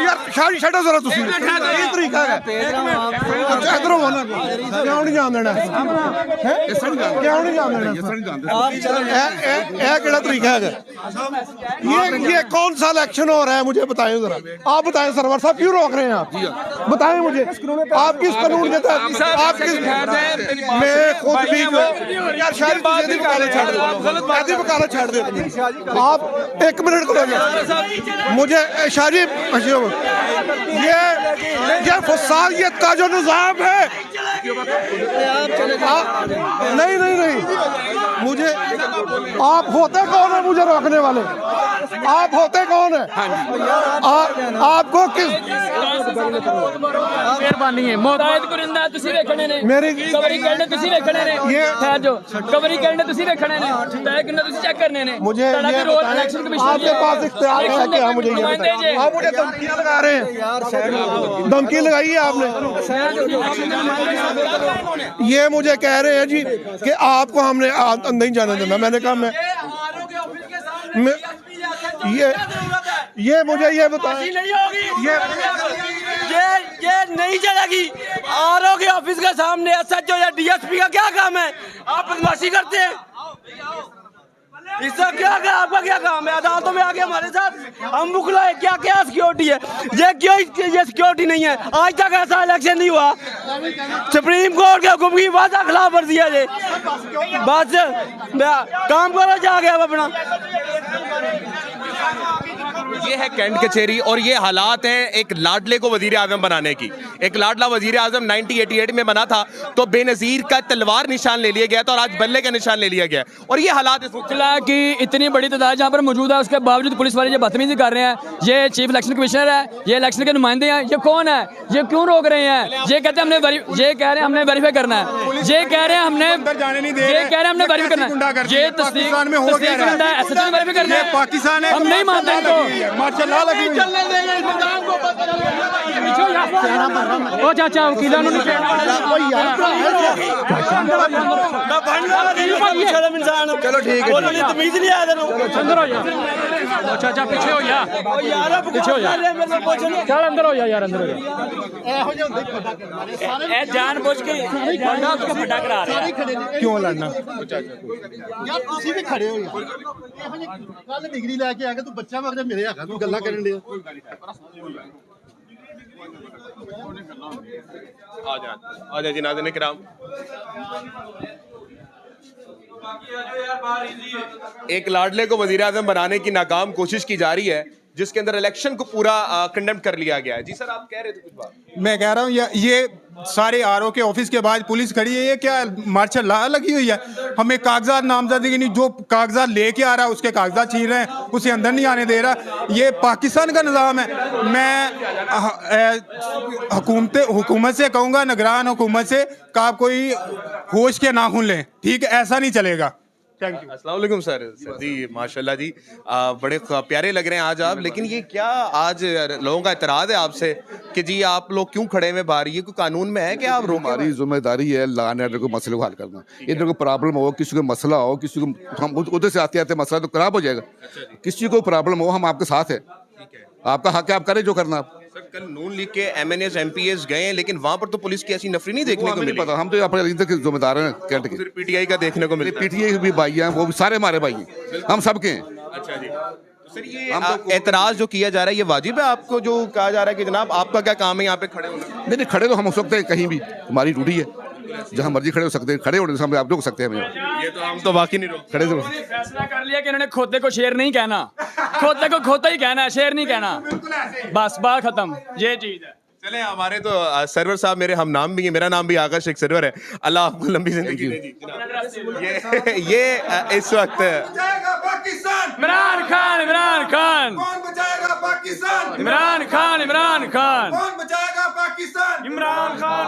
यार शाही छड्डो जरा तुसी ਇਹ ਤਰੀਕਾ ਹੈ ਅੱਛਾ ਇਧਰੋਂ ਹੋਣਾ ਕਿਉਂ ਨਹੀਂ ਜਾਣ ਦੇਣਾ ਕਿਉਂ ਨਹੀਂ ਜਾਣ देना ਇਹ ਕਿਹੜਾ ਤਰੀਕਾ है ये कौन सा इलेक्शन हो रहा है मुझे बताएं जरा आप बताएं सरवर साहब क्यों रोक रहे हैं आप बताएं मुझे आप किस कानून के तहत आप किस मैं खुद भी यार शायद वकालत छोड़ दे आप 1 मिनट को मुझे शाजी ये फसादियत का जो निज़ाम है नहीं नहीं नहीं मुझे आप होते कौन है मुझे रोकने वाले आप होते कौन है आपको किस मेहरबानी है मोहताज कुरिंदा तुसी देखने ने मेरी कवरी करने तुसी देखने ने ये ठहर जो कवरी करने तुसी देखने ने तय करने तुसी चेक करने ने मुझे ये इलेक्शन कमीशन आपके पास इख्तियार है क्या मुझे ये बताएं आप मुझे धमकियां लगा रहे हैं धमकी लगाई है आपने ये मुझे कह रहे हैं जी कि आपको हमने नहीं जाने देना मैंने कहा मैं ये मुझे ये बताएं ये नहीं चलेगी आरओ के ऑफिस के सामने एसएचओ या डीएसपी का क्या काम है आप बदमाशी करते हैं इसका क्या आपका क्या काम है अदालतों में आके हमारे साथ हम मुखला है क्या क्या सिक्योरिटी है ये क्यों ये सिक्योरिटी नहीं है आज तक ऐसा इलेक्शन नहीं हुआ सुप्रीम कोर्ट के हुक्म की वादा खिलाफ वर्जी है ये बस काम करो जाके अब अपना ये है कैंट कचेरी और ये हालात हैं एक लाडले को वजीर आजम बनाने की। एक लाडला वजीर आजम 1988 में बना था तो बेनजीर का तलवार निशान ले लिया गया था और आज बल्ले का निशान ले लिया गया और ये हालात की इतनी बड़ी तादाद जहाँ पर मौजूद है उसके बावजूद पुलिस वाले ये बदतमीजी कर रहे हैं। ये चीफ इलेक्शन कमिश्नर है ये इलेक्शन के नुमाइंदे हैं ये कौन है ये क्यों रोक रहे हैं ये कहते हैं ये कह रहे हैं हमने वेरीफाई करना है ये कह रहे हैं हमने हमने वेरीफाई करना है ये तस्दीक वेरीफाई करना है पाकिस्तान हम नहीं मानते इनको माशाल्लाह लगी ओ चाचा वकीलों ने चलो ठीक है तमीज नहीं आया अंदर हो जा चाचा पीछे हो जा पीछे हो जा चल अंदर हो जा यार अंदर हो जा जानबूझ के फटा करा रहे हैं क्यों लड़ना यार ਤੁਸੀਂ ਵੀ ਖੜੇ ਹੋ ਯਾਰ ਇਹੋ ਜਿਹੀ ਕੱਲ ਡਿਗਰੀ ਲੈ ਕੇ ਆ ਕੇ ਤੂੰ ਬੱਚਾ ਵਗਦੇ ਮੇਰੇ ਹੈਗਾ ਤੂੰ ਗੱਲਾਂ ਕਰਨ ਦੇ आ जा जी नाज़रीन किराम एक लाडले को वजीर आजम बनाने की नाकाम कोशिश की जा रही है जिसके अंदर इलेक्शन को पूरा कंडेम कर लिया गया है। जी सर आप कह रहे थे कुछ बात। मैं कह रहा हूँ ये सारे आरओ के ऑफिस के बाद पुलिस खड़ी है ये क्या मार्शल लॉ लगी हुई है हमें कागजात नामजदगी नहीं जो कागजात लेके आ रहा है उसके कागजात छीन रहे हैं उसे अंदर नहीं आने दे रहा ये पाकिस्तान का निज़ाम है। मैं हुकूमत से कहूँगा निगरान हुकूमत से कि आप कोई होश के नाखून लें ठीक है ऐसा नहीं चलेगा। अस्सलाम वालेकुम सर जी माशाल्लाह जी बड़े प्यारे लग रहे हैं आज आप लेकिन ये क्या आज लोगों का एतराज़ है आपसे कि जी आप लोग क्यों खड़े हुए बाहर ये कोई कानून में है कि आप हमारी जिम्मेदारी है लॉ एंड ऑर्डर को मसले को हल करना इधर को प्रॉब्लम हो किसी को मसला हो किसी को हम उधर से आते आते मसला तो खराब हो जाएगा किसी को प्रॉब्लम हो हम आपके साथ है आपका हक है आप करें जो करना आप सर कल नून लीग के MNAs MPs गए लेकिन वहां पर तो पुलिस की ऐसी नफरी नहीं देखने को मिली। पता हम तो अपने इधर के जिम्मेदार हैं कैंट के PTI का देखने को मिले PTI भी भाई हैं वो भी सारे हमारे भाई हैं हम सबके हैं। अच्छा जी तो सर ये एतराज जो किया जा रहा है ये वाजिब है आपको जो कहा जा रहा है कि जनाब आपका क्या काम है यहाँ पे खड़े होना। नहीं खड़े तो हम हो सकते हैं कहीं भी हमारी ड्यूटी है जहाँ मर्जी खड़े हो सकते हैं खड़े होने से आप रोक सकते हैं ये तो हम तो बाकी नहीं रोक खड़े तो फैसला कर लिया कि इन्होंने खोते को शेर नहीं कहना खोते को खोता ही कहना शेर नहीं कहना बस बात खत्म ये चीज है। चले हमारे तो सरवर साहब मेरे हम नाम भी है मेरा नाम भी आकाश एक सरवर है अल्लाह आपको लंबी जिंदगी दे। ये इस वक्त इमरान खान कौन बचाएगा पाकिस्तान इमरान खान कौन बचाएगा पाकिस्तान इमरान खान